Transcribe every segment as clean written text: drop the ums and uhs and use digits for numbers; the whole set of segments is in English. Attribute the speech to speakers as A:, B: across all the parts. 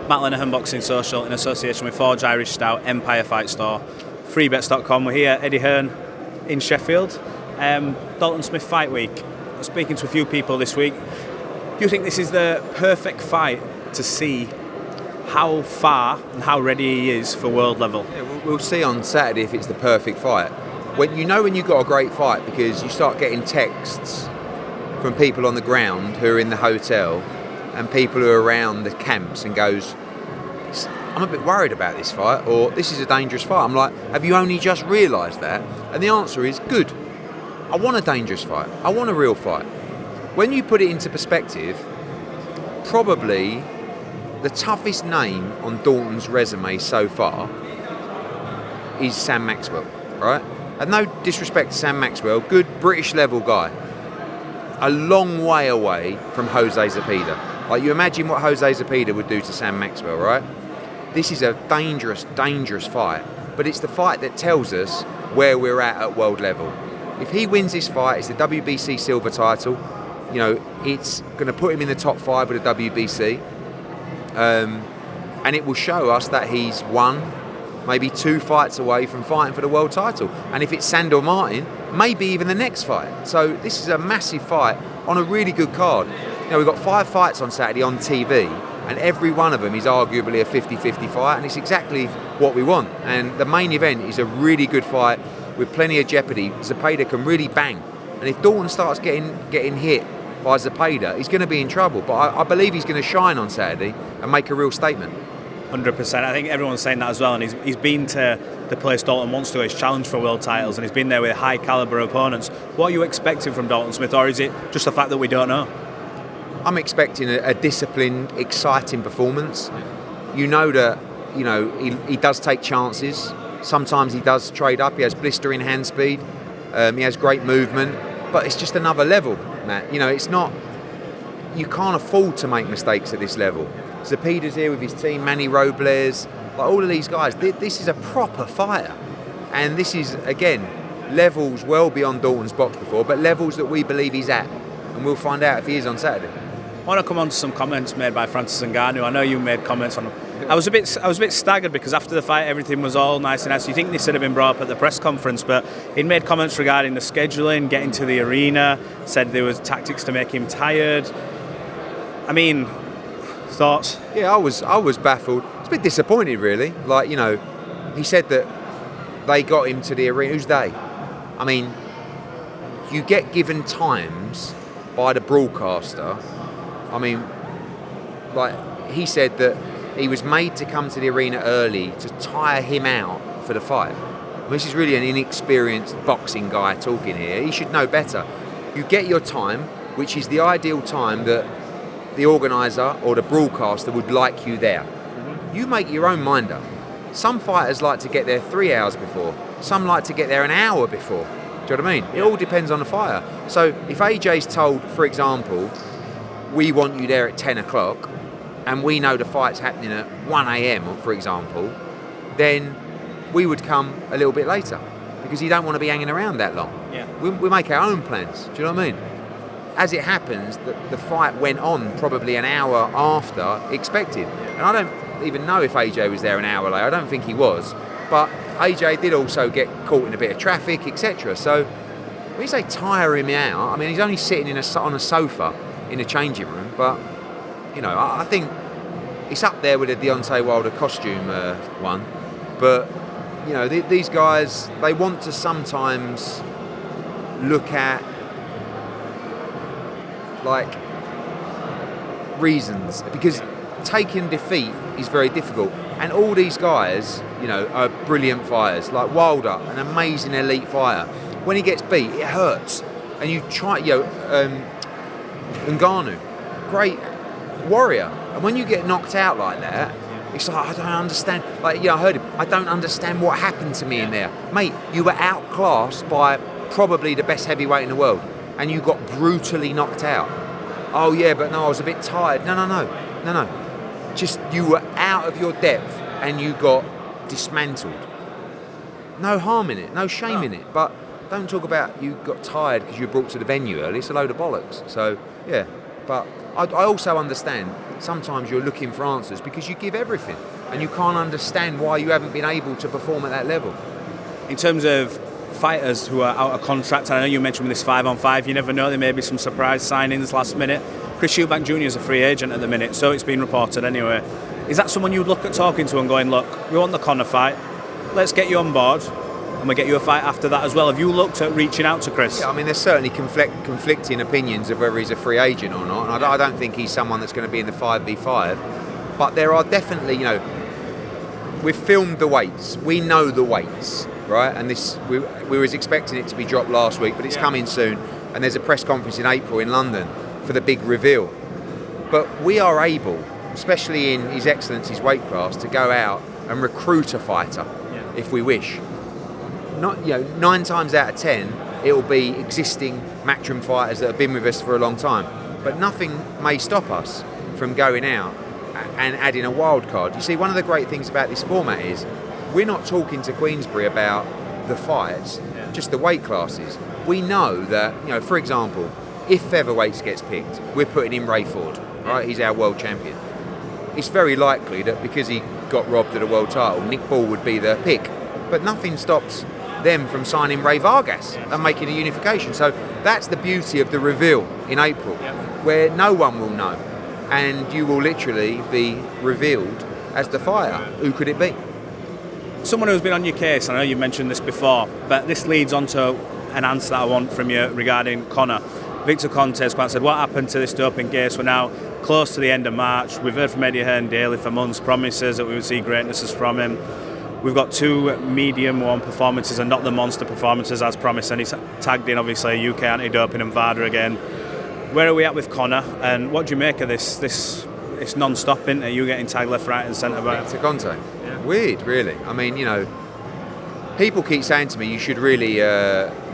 A: Matt Lenahan Boxing Social in association with Forged Irish Stout, Empire Fight Store, freebets.com. We're here, Eddie Hearn in Sheffield. Dalton Smith Fight Week. I'm speaking to a few people this week. Do you think this is the perfect fight to see how far and how ready he is for world level?
B: Yeah, we'll see on Saturday if it's the perfect fight. When you've got a great fight, because you start getting texts from people on the ground who are in the hotel and people who are around the camps and goes, I'm a bit worried about this fight, or this is a dangerous fight. I'm like, have you only just realised that? And the answer is, good. I want a dangerous fight. I want a real fight. When you put it into perspective, probably the toughest name on Dalton's resume so far is Sam Maxwell, right? And no disrespect to Sam Maxwell, good British level guy. A long way away from Jose Zepeda. Like, you imagine what Jose Zepeda would do to Sam Maxwell, right? This is a dangerous, dangerous fight. But it's the fight that tells us where we're at world level. If he wins this fight, it's the WBC silver title. You know, it's going to put him in the top 5 of the WBC. And it will show us that he's won maybe 2 fights away from fighting for the world title. And if it's Sandor Martin, maybe even the next fight. So this is a massive fight on a really good card. You know, we've got 5 fights on Saturday on TV, and every one of them is arguably a 50-50 fight, and it's exactly what we want. And the main event is a really good fight with plenty of jeopardy. Zepeda can really bang. And if Dalton starts getting hit by Zepeda, he's going to be in trouble. But I believe he's going to shine on Saturday and make a real statement.
A: 100%. I think everyone's saying that as well, and he's been to the place Dalton wants to go. He's challenged for world titles, and he's been there with high caliber opponents. What are you expecting from Dalton Smith, or is it just the fact that we don't know?
B: I'm expecting a disciplined, exciting performance. You know that, you know, he does take chances. Sometimes he does trade up. He has blistering hand speed. He has great movement, but it's just another level, Matt. You know, it's not. You can't afford to make mistakes at this level. Zepeda's here with his team, Manny, Robles, like all of these guys. This is a proper fighter, and this is, again, levels well beyond Dalton's boxed before, but levels that we believe he's at, and we'll find out if he is on Saturday.
A: I want to come on to some comments made by Francis Ngannou. I know you made comments on them. I was a bit staggered because after the fight everything was all nice and nice. You think this should have been brought up at the press conference, but he made comments regarding the scheduling, getting to the arena, said there was tactics to make him tired. I mean, thoughts?
B: Yeah, I was baffled. I was a bit disappointed, really. Like, you know, he said that they got him to the arena. Who's they? I mean, you get given times by the broadcaster. I mean, like, he said that he was made to come to the arena early to tire him out for the fight. I mean, this is really an inexperienced boxing guy talking here. He should know better. You get your time, which is the ideal time that the organiser or the broadcaster would like you there. You make your own mind up. Some fighters like to get there 3 hours before. Some like to get there an hour before. Do you know what I mean? It all depends on the fighter. So if AJ's told, for example, we want you there at 10 o'clock, and we know the fight's happening at 1 a.m, for example, then we would come a little bit later, because you don't want to be hanging around that long.
A: Yeah.
B: We make our own plans. Do you know what I mean? As it happens, the fight went on probably an hour after expected. And I don't even know if AJ was there an hour late. I don't think he was. But AJ did also get caught in a bit of traffic, etc. So when you say tire him out, I mean, he's only sitting on a sofa in a changing room. But, you know, I think it's up there with the Deontay Wilder costume one. But, you know, these guys, they want to sometimes look at, like, reasons, because taking defeat is very difficult, and all these guys, you know, are brilliant fighters. Like Wilder, an amazing elite fighter. When he gets beat, it hurts, and you try, you know, Ngannou, great warrior, and when you get knocked out like that, it's like, I don't understand. Like, you know, I heard him, I don't understand what happened to me in there, mate. You were outclassed by probably the best heavyweight in the world, and you got brutally knocked out. Oh yeah, but no, I was a bit tired. No. Just, you were out of your depth and you got dismantled. No harm in it, no shame in it. But don't talk about you got tired because you were brought to the venue early. It's a load of bollocks. So yeah, but I also understand sometimes you're looking for answers because you give everything and you can't understand why you haven't been able to perform at that level.
A: In terms of fighters who are out of contract, and I know you mentioned with this 5-on-5, you never know, there may be some surprise signings last minute. Chris Eubank Jr. is a free agent at the minute, so it's been reported anyway. Is that someone you'd look at talking to and going, look, we want the Conor fight, let's get you on board, and we'll get you a fight after that as well? Have you looked at reaching out to Chris?
B: Yeah, I mean, there's certainly conflicting opinions of whether he's a free agent or not, and I don't think he's someone that's going to be in the 5v5, but there are definitely, we've filmed the weights, we know the weights, right? And this, we was expecting it to be dropped last week, but it's coming soon, and there's a press conference in April in London for the big reveal. But we are able, especially in His Excellency's weight class, to go out and recruit a fighter if we wish. Not 9 times out of 10, it will be existing Matchroom fighters that have been with us for a long time. But nothing may stop us from going out and adding a wild card. You see, one of the great things about this format is we're not talking to Queensberry about the fights, just the weight classes. We know that, for example, if featherweights gets picked, we're putting in Ray Ford, right? He's our world champion. It's very likely that because he got robbed of the world title, Nick Ball would be the pick. But nothing stops them from signing Ray Vargas and making a unification. So that's the beauty of the reveal in April, where no one will know. And you will literally be revealed as the fighter. Who could it be?
A: Someone who's been on your case, I know you've mentioned this before, but this leads on to an answer that I want from you regarding Conor. Victor Conte has quite said, what happened to this doping case? We're now close to the end of March. We've heard from Eddie Hearn daily for months, promises that we would see greatnesses from him. We've got 2 medium-1 performances and not the monster performances as promised, and he's tagged in, obviously, UK anti-doping and VADA again. Where are we at with Conor, and what do you make of this? It's non-stop, isn't it? You getting tagged left, right and centre back.
B: Victor Conte? Yeah. Weird, really. I mean, people keep saying to me you should really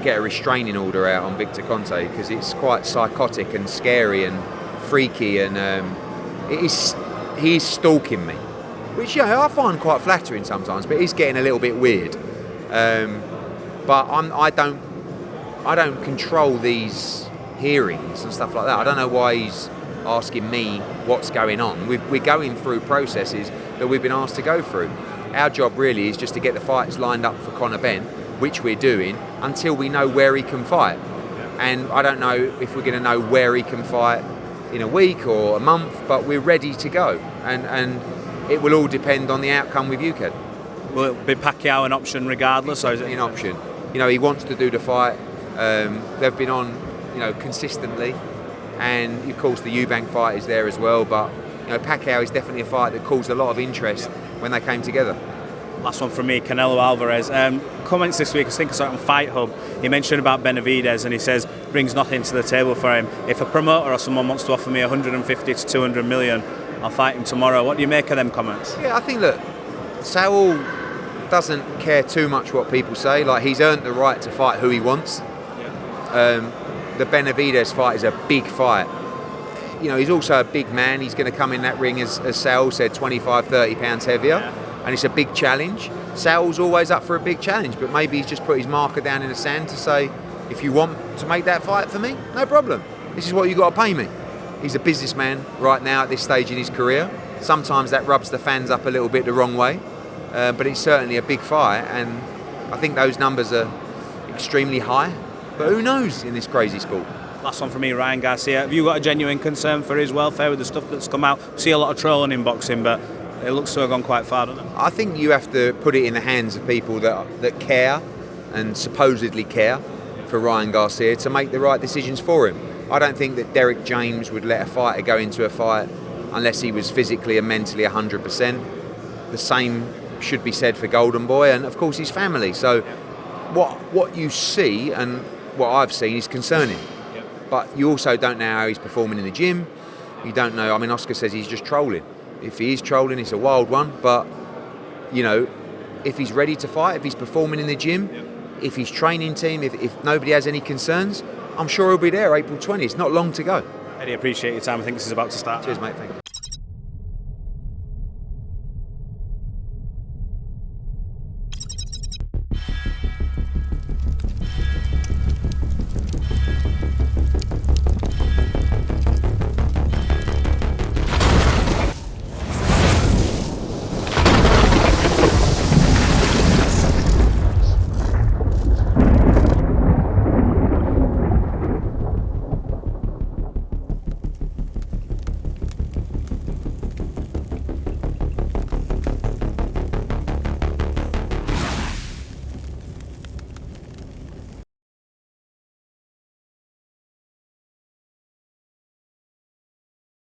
B: get a restraining order out on Victor Conte because it's quite psychotic and scary and freaky, and he's stalking me, which I find quite flattering sometimes, but he's getting a little bit weird. But I don't control these hearings and stuff like that. I don't know why he's asking me what's going on. We're going through processes that we've been asked to go through. Our job really is just to get the fights lined up for Conor Benn, which we're doing, until we know where he can fight. And I don't know if we're going to know where he can fight in a week or a month, but we're ready to go. And it will all depend on the outcome with UK.
A: Will it be Pacquiao an option regardless? Or is it
B: an option? He wants to do the fight. They've been on, consistently. And of course the Eubank fight is there as well, but Pacquiao is definitely a fight that caused a lot of interest when they came together.
A: Last one from me, Canelo Alvarez. Comments this week, I think I saw it on Fight Hub. He mentioned about Benavidez and he says, brings nothing to the table for him. If a promoter or someone wants to offer me 150 to 200 million, I'll fight him tomorrow. What do you make of them comments?
B: Yeah, I think, look, Saul doesn't care too much what people say. Like, he's earned the right to fight who he wants. The Benavidez fight is a big fight. He's also a big man. He's going to come in that ring, as Saul said, 25, 30 pounds heavier. And it's a big challenge. Saul's always up for a big challenge, but maybe he's just put his marker down in the sand to say, if you want to make that fight for me, no problem. This is what you got to pay me. He's a businessman right now at this stage in his career. Sometimes that rubs the fans up a little bit the wrong way, but it's certainly a big fight, and I think those numbers are extremely high. But who knows in this crazy sport?
A: Last one for me, Ryan Garcia. Have you got a genuine concern for his welfare with the stuff that's come out? See a lot of trolling in boxing, but it looks to have gone quite far, doesn't it?
B: I think you have to put it in the hands of people that care and supposedly care for Ryan Garcia to make the right decisions for him. I don't think that Derek James would let a fighter go into a fight unless he was physically and mentally 100%. The same should be said for Golden Boy and, of course, his family. So what you see and what I've seen is concerning. But you also don't know how he's performing in the gym. You don't know. I mean, Oscar says he's just trolling. If he is trolling, it's a wild one. But, if he's ready to fight, if he's performing in the gym, if his training team, if nobody has any concerns, I'm sure he'll be there April 20. It's not long to go.
A: Eddie, appreciate your time. I think this is about to start.
B: Cheers, mate. Thank you.